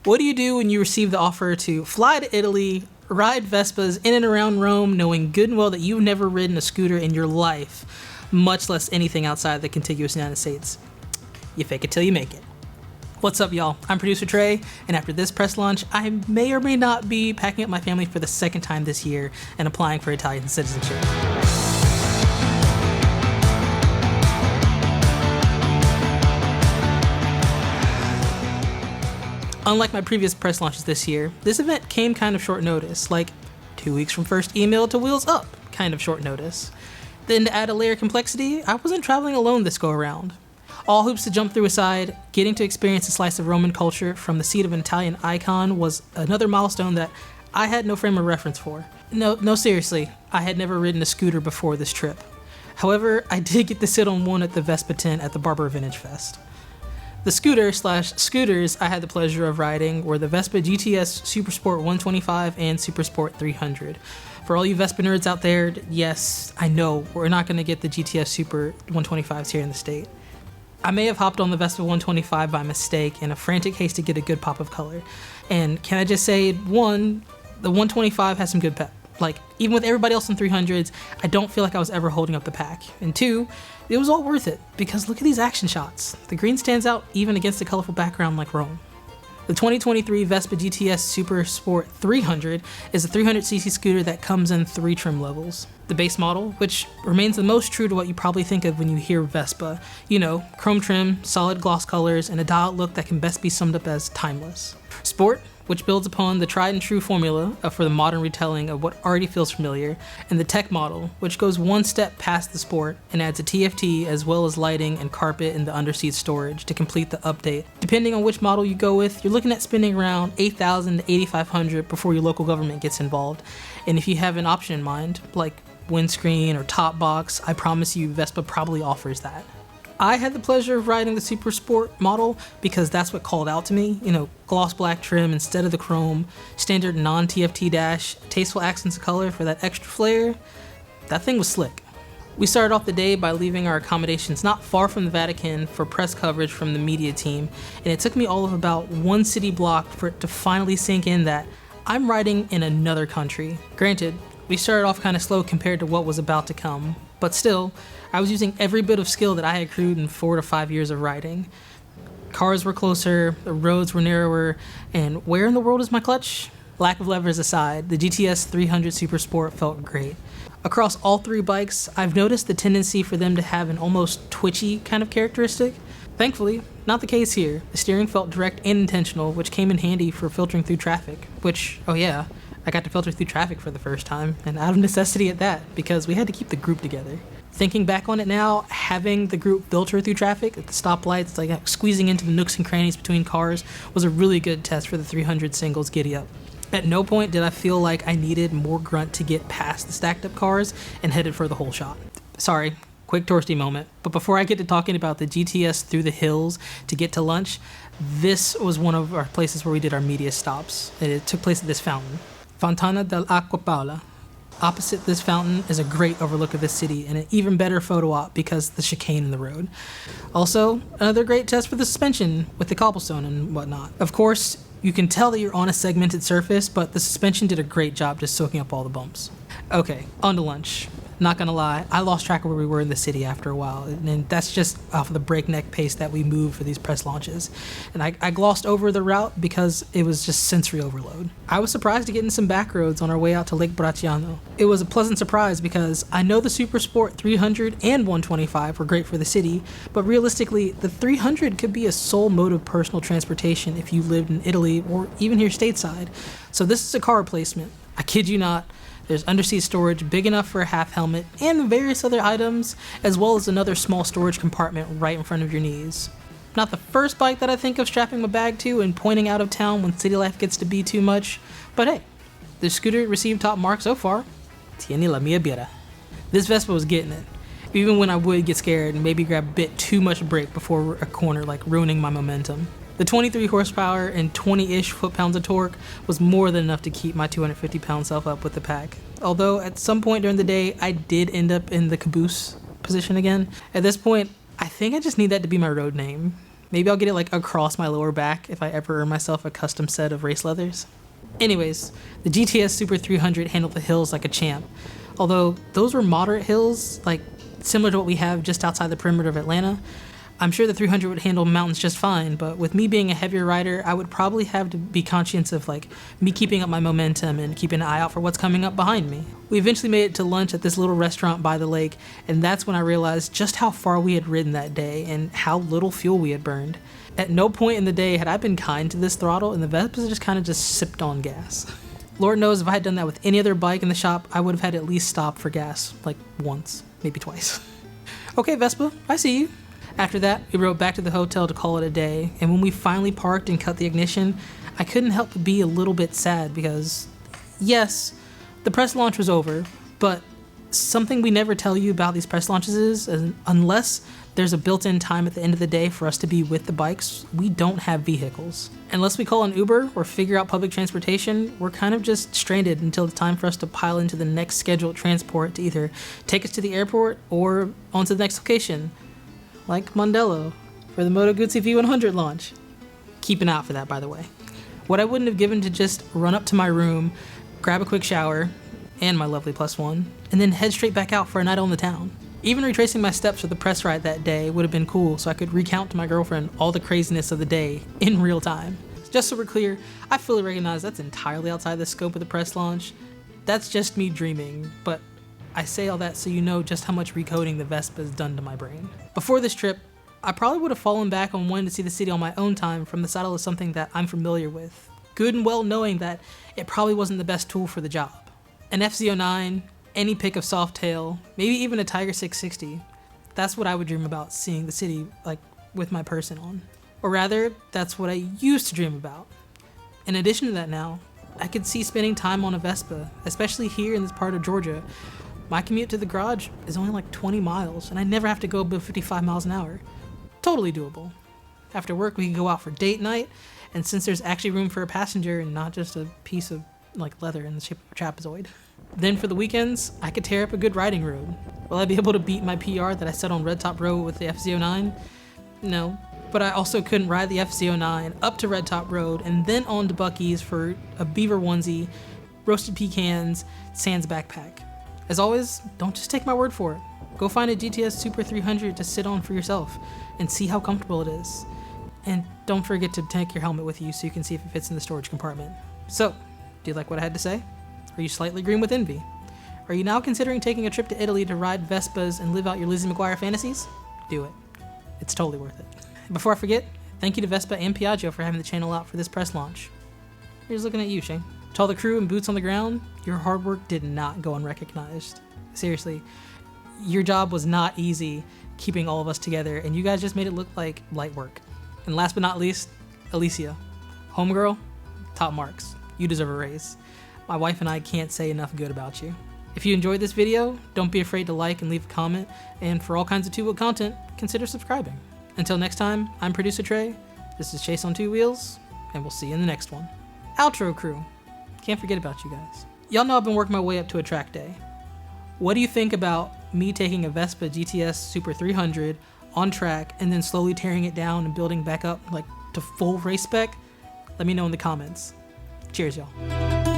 What do you do when you receive the offer to fly to Italy, ride Vespas in and around Rome, knowing good and well that you've never ridden a scooter in your life, much less anything outside the contiguous United States? You fake it till you make it. What's up, y'all? I'm Producer Trey, and after this press launch, I may or may not be packing up my family for the second time this year and applying for Italian citizenship. Unlike my previous press launches this year, this event came kind of short notice, like 2 weeks from first email to wheels up, kind of short notice. Then to add a layer of complexity, I wasn't traveling alone this go around. All hoops to jump through aside, getting to experience a slice of Roman culture from the seat of an Italian icon was another milestone that I had no frame of reference for. No, seriously, I had never ridden a scooter before this trip. However, I did get to sit on one at the Vespa tent at the Barber Vintage Fest. The scooters I had the pleasure of riding were the Vespa GTS Super Sport 125 and Super Sport 300. For all you Vespa nerds out there, yes, I know we're not going to get the GTS Super 125s here in the state. I may have hopped on the Vespa 125 by mistake in a frantic haste to get a good pop of color. And can I just say, one, the 125 has some good pep. Like, even with everybody else in 300s, I don't feel like I was ever holding up the pack. And two, it was all worth it, because look at these action shots. The green stands out even against a colorful background like Rome. The 2023 Vespa GTS Super Sport 300 is a 300cc scooter that comes in 3 trim levels. The base model, which remains the most true to what you probably think of when you hear Vespa. You know, chrome trim, solid gloss colors, and a dialed look that can best be summed up as timeless. Sport, which builds upon the tried and true formula for the modern retelling of what already feels familiar, and the tech model, which goes one step past the sport and adds a TFT as well as lighting and carpet in the underseat storage to complete the update. Depending on which model you go with, you're looking at spending around $8,000 to $8,500 before your local government gets involved. And if you have an option in mind, like windscreen or top box, I promise you Vespa probably offers that. I had the pleasure of riding the Super Sport model because that's what called out to me. You know, gloss black trim instead of the chrome, standard non-TFT dash, tasteful accents of color for that extra flair. That thing was slick. We started off the day by leaving our accommodations not far from the Vatican for press coverage from the media team, and it took me all of about 1 city block for it to finally sink in that I'm riding in another country. Granted, we started off kind of slow compared to what was about to come, but still, I was using every bit of skill that I had accrued in 4 to 5 years of riding. Cars were closer, the roads were narrower, and where in the world is my clutch? Lack of levers aside, the GTS 300 Super Sport felt great. Across all 3 bikes, I've noticed the tendency for them to have an almost twitchy kind of characteristic. Thankfully, not the case here. The steering felt direct and intentional, which came in handy for filtering through traffic, which, oh yeah, I got to filter through traffic for the first time, and out of necessity at that, because we had to keep the group together. Thinking back on it now, having the group filter through traffic at the stoplights, like squeezing into the nooks and crannies between cars, was a really good test for the 300 singles giddy up. At no point did I feel like I needed more grunt to get past the stacked up cars and headed for the whole shot. Sorry, quick touristy moment, but before I get to talking about the GTS through the hills to get to lunch, this was one of our places where we did our media stops. It took place at this fountain, Fontana dell'Acqua Paola. Opposite this fountain is a great overlook of the city and an even better photo op because of the chicane in the road. Also, another great test for the suspension with the cobblestone and whatnot. Of course, you can tell that you're on a segmented surface, but the suspension did a great job just soaking up all the bumps. Okay, on to lunch. Not gonna lie, I lost track of where we were in the city after a while, and that's just off of the breakneck pace that we move for these press launches. And I glossed over the route because it was just sensory overload. I was surprised to get in some back roads on our way out to Lake Bracciano. It was a pleasant surprise because I know the Super Sport 300 and 125 were great for the city, but realistically, the 300 could be a sole mode of personal transportation if you lived in Italy or even here stateside. So this is a car replacement. I kid you not. There's underseat storage big enough for a half helmet and various other items, as well as another small storage compartment right in front of your knees. Not the first bike that I think of strapping my bag to and pointing out of town when city life gets to be too much, but hey, the scooter received top marks so far. Tieni la mia birra. This Vespa was getting it, even when I would get scared and maybe grab a bit too much brake before a corner, like ruining my momentum. The 23 horsepower and 20-ish foot-pounds of torque was more than enough to keep my 250-pound self up with the pack. Although at some point during the day, I did end up in the caboose position again. At this point, I think I just need that to be my road name. Maybe I'll get it like across my lower back if I ever earn myself a custom set of race leathers. Anyways, the GTS Super 300 handled the hills like a champ. Although those were moderate hills, like similar to what we have just outside the perimeter of Atlanta, I'm sure the 300 would handle mountains just fine, but with me being a heavier rider, I would probably have to be conscious of like me keeping up my momentum and keeping an eye out for what's coming up behind me. We eventually made it to lunch at this little restaurant by the lake, and that's when I realized just how far we had ridden that day and how little fuel we had burned. At no point in the day had I been kind to this throttle, and the Vespa just sipped on gas. Lord knows if I had done that with any other bike in the shop, I would have had to at least stop for gas, like once, maybe twice. Okay, Vespa, I see you. After that, we rode back to the hotel to call it a day, and when we finally parked and cut the ignition, I couldn't help but be a little bit sad because, yes, the press launch was over, but something we never tell you about these press launches is, unless there's a built-in time at the end of the day for us to be with the bikes, we don't have vehicles. Unless we call an Uber or figure out public transportation, we're kind of just stranded until the time for us to pile into the next scheduled transport to either take us to the airport or onto the next location. Like Mondello for the Moto Guzzi V100 launch. Keep an eye out for that, by the way. What I wouldn't have given to just run up to my room, grab a quick shower, and my lovely +1, and then head straight back out for a night on the town. Even retracing my steps for the press ride that day would have been cool, so I could recount to my girlfriend all the craziness of the day in real time. Just so we're clear, I fully recognize that's entirely outside the scope of the press launch. That's just me dreaming, but I say all that so you know just how much recoding the Vespa has done to my brain. Before this trip, I probably would have fallen back on wanting to see the city on my own time from the saddle of something that I'm familiar with, good and well knowing that it probably wasn't the best tool for the job. An FZ09, any pick of Softail, maybe even a Tiger 660. That's what I would dream about seeing the city like with my person on. Or rather, that's what I used to dream about. In addition to that now, I could see spending time on a Vespa, especially here in this part of Georgia. My commute to the garage is only like 20 miles, and I never have to go above 55 miles an hour. Totally doable. After work, we can go out for date night, and since there's actually room for a passenger and not just a piece of like leather in the shape of a trapezoid. Then for the weekends, I could tear up a good riding road. Will I be able to beat my PR that I set on Red Top Road with the FZ09? No. But I also couldn't ride the FZ09 up to Red Top Road and then on to Buc-ee's for a beaver onesie, roasted pecans, sans backpack. As always, don't just take my word for it. Go find a GTS Super 300 to sit on for yourself and see how comfortable it is. And don't forget to take your helmet with you so you can see if it fits in the storage compartment. So, do you like what I had to say? Are you slightly green with envy? Are you now considering taking a trip to Italy to ride Vespas and live out your Lizzie McGuire fantasies? Do it. It's totally worth it. Before I forget, thank you to Vespa and Piaggio for having the channel out for this press launch. Here's looking at you, Shane. To all the crew and boots on the ground, your hard work did not go unrecognized. Seriously, your job was not easy keeping all of us together, and you guys just made it look like light work. And last but not least, Alicia. Homegirl, top marks. You deserve a raise. My wife and I can't say enough good about you. If you enjoyed this video, don't be afraid to like and leave a comment, and for all kinds of two-wheel content, consider subscribing. Until next time, I'm Producer Trey, this is Chaseontwowheels, and we'll see you in the next one. Outro crew. Can't forget about you guys. Y'all know I've been working my way up to a track day. What do you think about me taking a Vespa GTS Super 300 on track and then slowly tearing it down and building back up like to full race spec? Let me know in the comments. Cheers, y'all.